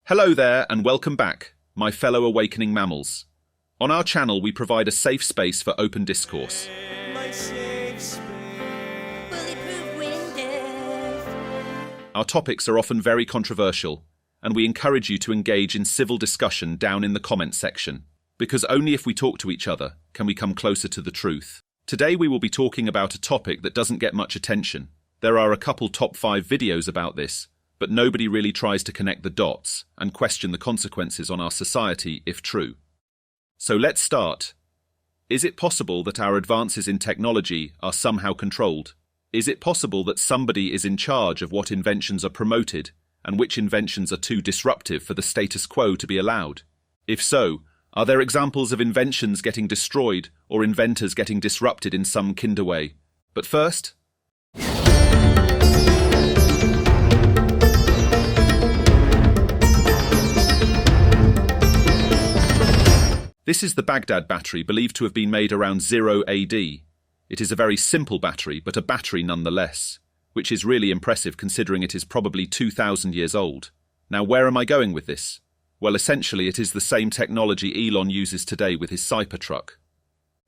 Hello there and welcome back, my fellow awakening mammals. On our channel we provide a safe space for open discourse. Our topics are often very controversial, and we encourage you to engage in civil discussion down in the comments section, because only if we talk to each other can we come closer to the truth. Today we will be talking about a topic that doesn't get much attention. There are a couple top 5 videos about this, but nobody really tries to connect the dots and question the consequences on our society if true. So let's start. Is it possible that our advances in technology are somehow controlled? Is it possible that somebody is in charge of what inventions are promoted and which inventions are too disruptive for the status quo to be allowed? If so, are there examples of inventions getting destroyed or inventors getting disrupted in some kinder way? But first, this is the Baghdad battery, believed to have been made around 0 AD. It is a very simple battery, but a battery nonetheless, which is really impressive considering it is probably 2,000 years old. Now, where am I going with this? Well, essentially it is the same technology Elon uses today with his Cybertruck.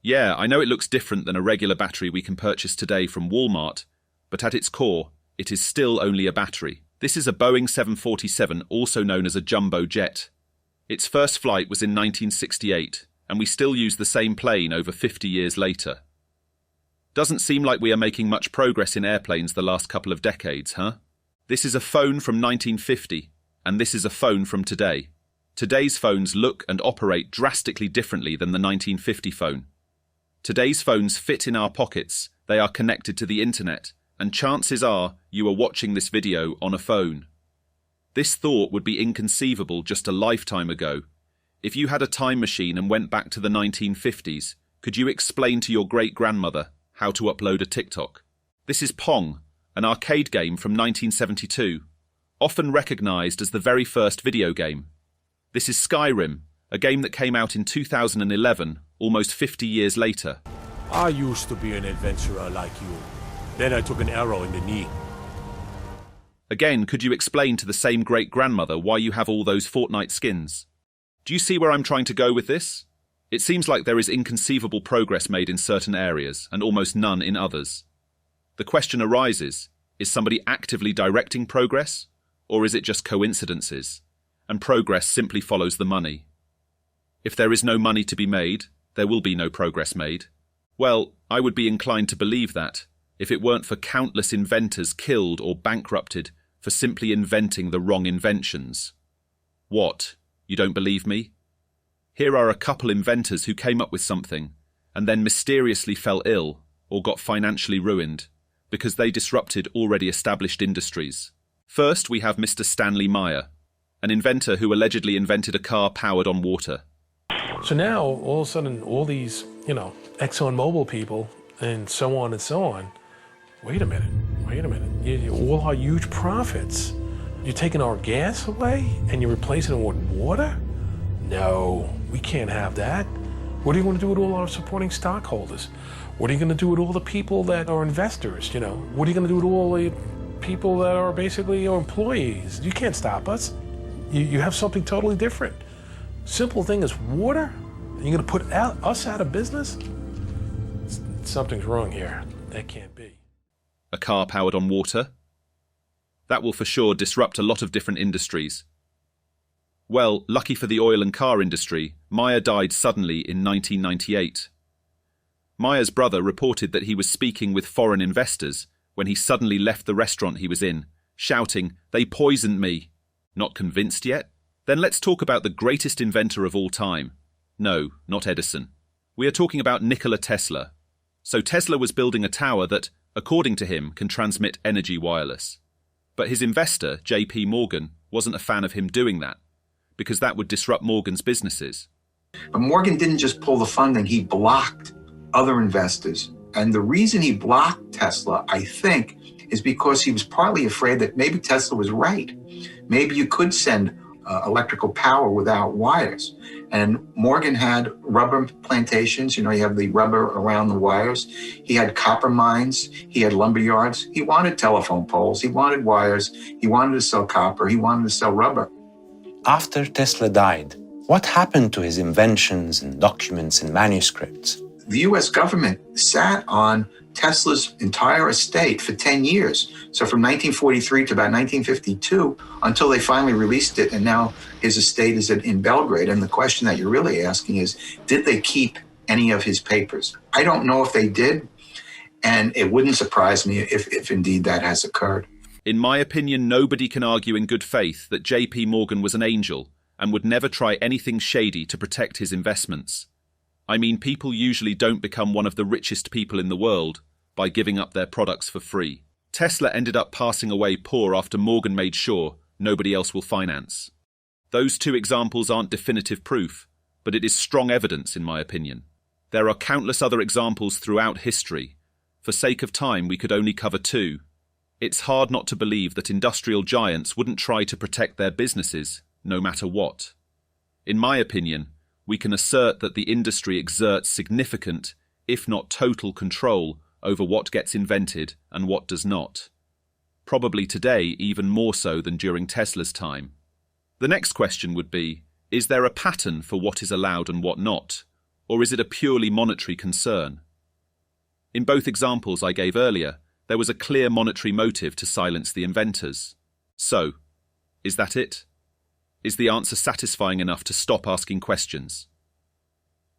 Yeah, I know it looks different than a regular battery we can purchase today from Walmart, but at its core, it is still only a battery. This is a Boeing 747, also known as a jumbo jet. Its first flight was in 1968, and we still use the same plane over 50 years later. Doesn't seem like we are making much progress in airplanes the last couple of decades, huh? This is a phone from 1950, and this is a phone from today. Today's phones look and operate drastically differently than the 1950 phone. Today's phones fit in our pockets, they are connected to the internet, and chances are you are watching this video on a phone. This thought would be inconceivable just a lifetime ago. If you had a time machine and went back to the 1950s, could you explain to your great-grandmother how to upload a TikTok? This is Pong, an arcade game from 1972, often recognized as the very first video game. This is Skyrim, a game that came out in 2011, almost 50 years later. I used to be an adventurer like you. Then I took an arrow in the knee. Again, could you explain to the same great-grandmother why you have all those Fortnite skins? Do you see where I'm trying to go with this? It seems like there is inconceivable progress made in certain areas and almost none in others. The question arises, is somebody actively directing progress, or is it just coincidences, and progress simply follows the money? If there is no money to be made, there will be no progress made. Well, I would be inclined to believe that, if it weren't for countless inventors killed or bankrupted for simply inventing the wrong inventions. What? You don't believe me? Here are a couple inventors who came up with something and then mysteriously fell ill or got financially ruined because they disrupted already established industries. First, we have Mr. Stanley Meyer, an inventor who allegedly invented a car powered on water. So now, all of a sudden, all these, ExxonMobil people and so on, wait a minute. All our huge profits, you're taking our gas away and you're replacing it with water? No, we can't have that. What are you going to do with all our supporting stockholders? What are you going to do with all the people that are investors, What are you going to do with all the people that are basically your employees? You can't stop us. You have something totally different. Simple thing is water? And you're going to put us out of business? Something's wrong here. That can't be. A car powered on water? That will for sure disrupt a lot of different industries. Well, lucky for the oil and car industry, Meyer died suddenly in 1998. Meyer's brother reported that he was speaking with foreign investors when he suddenly left the restaurant he was in, shouting, "They poisoned me." Not convinced yet? Then let's talk about the greatest inventor of all time. No, not Edison. We are talking about Nikola Tesla. So Tesla was building a tower that, according to him, can transmit energy wireless. But his investor, JP Morgan, wasn't a fan of him doing that, because that would disrupt Morgan's businesses. But Morgan didn't just pull the funding, he blocked other investors. And the reason he blocked Tesla, I think, is because he was partly afraid that maybe Tesla was right. Maybe you could send electrical power without wires. And Morgan had rubber plantations, you have the rubber around the wires. He had copper mines, he had lumber yards. He wanted telephone poles, he wanted wires, he wanted to sell copper, he wanted to sell rubber. After Tesla died, what happened to his inventions and documents and manuscripts? The US government sat on Tesla's entire estate for 10 years. So from 1943 to about 1952, until they finally released it, and now his estate is in Belgrade. And the question that you're really asking is, did they keep any of his papers? I don't know if they did, and it wouldn't surprise me if indeed that has occurred. In my opinion, nobody can argue in good faith that JP Morgan was an angel and would never try anything shady to protect his investments. I mean, people usually don't become one of the richest people in the world by giving up their products for free. Tesla ended up passing away poor after Morgan made sure nobody else will finance. Those two examples aren't definitive proof, but it is strong evidence in my opinion. There are countless other examples throughout history. For sake of time, we could only cover two. It's hard not to believe that industrial giants wouldn't try to protect their businesses, no matter what. In my opinion, we can assert that the industry exerts significant, if not total, control over what gets invented and what does not. Probably today even more so than during Tesla's time. The next question would be, is there a pattern for what is allowed and what not, or is it a purely monetary concern? In both examples I gave earlier, there was a clear monetary motive to silence the inventors. So, is that it? Is the answer satisfying enough to stop asking questions?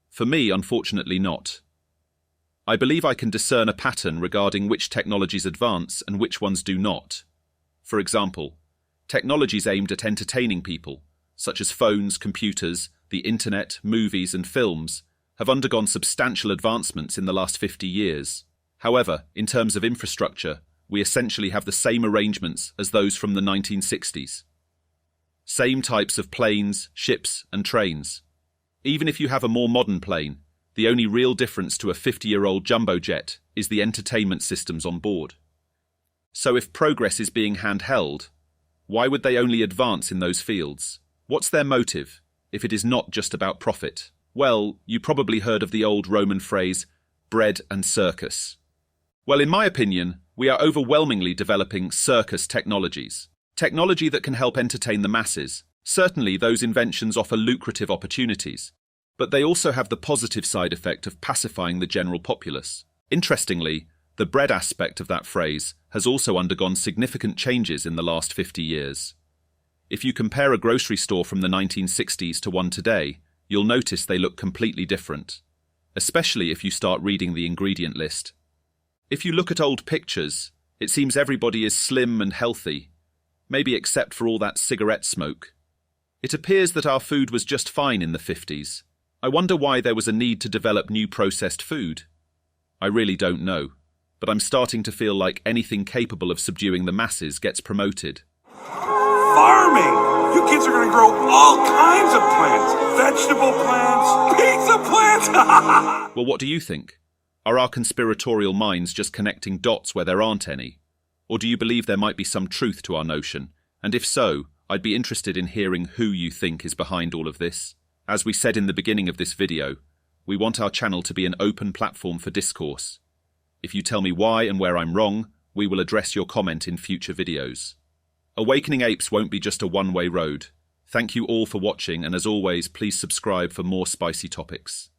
For me, unfortunately not. I believe I can discern a pattern regarding which technologies advance and which ones do not. For example, technologies aimed at entertaining people, such as phones, computers, the internet, movies and films, have undergone substantial advancements in the last 50 years. However, in terms of infrastructure, we essentially have the same arrangements as those from the 1960s. Same types of planes, ships and trains. Even if you have a more modern plane, the only real difference to a 50-year-old jumbo jet is the entertainment systems on board. So if progress is being handheld, why would they only advance in those fields? What's their motive, if it is not just about profit? Well, you probably heard of the old Roman phrase, bread and circus. Well, in my opinion, we are overwhelmingly developing circus technologies. Technology that can help entertain the masses. Certainly, those inventions offer lucrative opportunities, but they also have the positive side effect of pacifying the general populace. Interestingly, the bread aspect of that phrase has also undergone significant changes in the last 50 years. If you compare a grocery store from the 1960s to one today, you'll notice they look completely different, especially if you start reading the ingredient list. If you look at old pictures, it seems everybody is slim and healthy, maybe except for all that cigarette smoke. It appears that our food was just fine in the 50s. I wonder why there was a need to develop new processed food. I really don't know, but I'm starting to feel like anything capable of subduing the masses gets promoted. Farming! You kids are gonna grow all kinds of plants. Vegetable plants, pizza plants! Well, what do you think? Are our conspiratorial minds just connecting dots where there aren't any? Or do you believe there might be some truth to our notion? And if so, I'd be interested in hearing who you think is behind all of this. As we said in the beginning of this video, we want our channel to be an open platform for discourse. If you tell me why and where I'm wrong, we will address your comment in future videos. Awakening Apes won't be just a one-way road. Thank you all for watching, and as always, please subscribe for more spicy topics.